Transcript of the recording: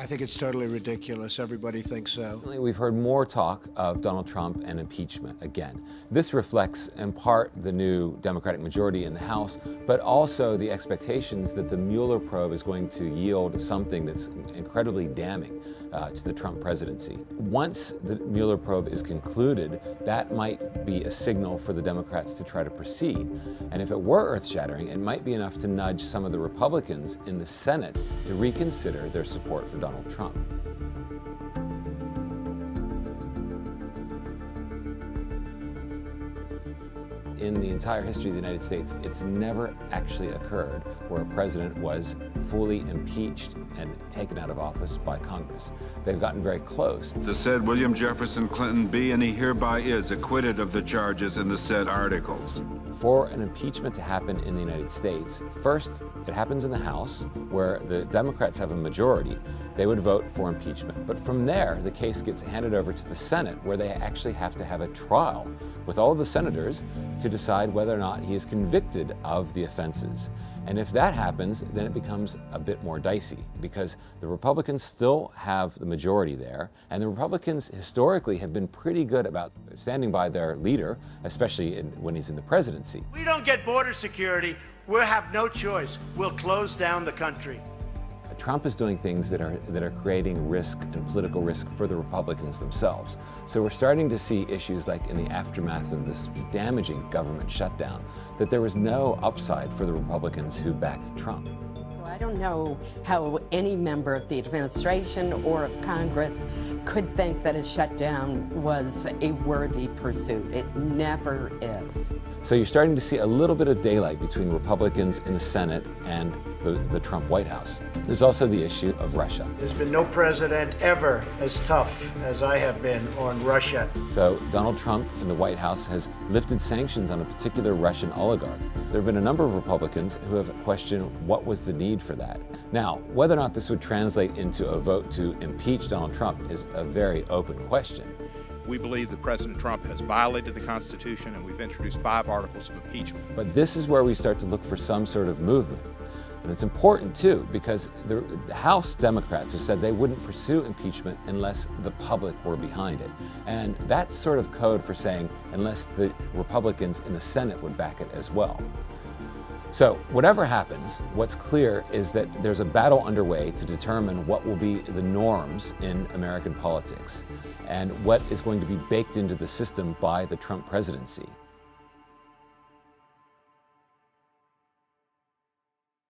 I think it's totally ridiculous. Everybody thinks so. We've heard more talk of Donald Trump and impeachment again. This reflects in part the new Democratic majority in the House, but also the expectations that the Mueller probe is going to yield something that's incredibly damning to the Trump presidency. Once the Mueller probe is concluded, that might be a signal for the Democrats to try to proceed. And if it were earth-shattering, it might be enough to nudge some of the Republicans in the Senate to reconsider their support for Donald Trump. In the entire history of the United States, it's never actually occurred where a president was fully impeached and taken out of office by Congress. They've gotten very close. The said William Jefferson Clinton be and he hereby is acquitted of the charges in the said articles. For an impeachment to happen in the United States, first it happens in the House, where the Democrats have a majority. They would vote for impeachment. But from there, the case gets handed over to the Senate, where they actually have to have a trial with all of the senators to decide whether or not he is convicted of the offenses. And if that happens, then it becomes a bit more dicey, because the Republicans still have the majority there, and the Republicans historically have been pretty good about standing by their leader, especially when he's in the presidency. We don't get border security, we'll have no choice. We'll close down the country. Trump is doing things that are creating risk and political risk for the Republicans themselves. So we're starting to see issues like in the aftermath of this damaging government shutdown, that there was no upside for the Republicans who backed Trump. I don't know how any member of the administration or of Congress could think that a shutdown was a worthy pursuit. It never is. So you're starting to see a little bit of daylight between Republicans in the Senate and the Trump White House. There's also the issue of Russia. There's been no president ever as tough as I have been on Russia. So Donald Trump in the White House has lifted sanctions on a particular Russian oligarch. There have been a number of Republicans who have questioned what was the need for that. Now, whether or not this would translate into a vote to impeach Donald Trump is a very open question. We believe that President Trump has violated the Constitution, and we've introduced 5 articles of impeachment. But this is where we start to look for some sort of movement. And it's important, too, because the House Democrats have said they wouldn't pursue impeachment unless the public were behind it. And that's sort of code for saying unless the Republicans in the Senate would back it as well. So whatever happens, what's clear is that there's a battle underway to determine what will be the norms in American politics and what is going to be baked into the system by the Trump presidency.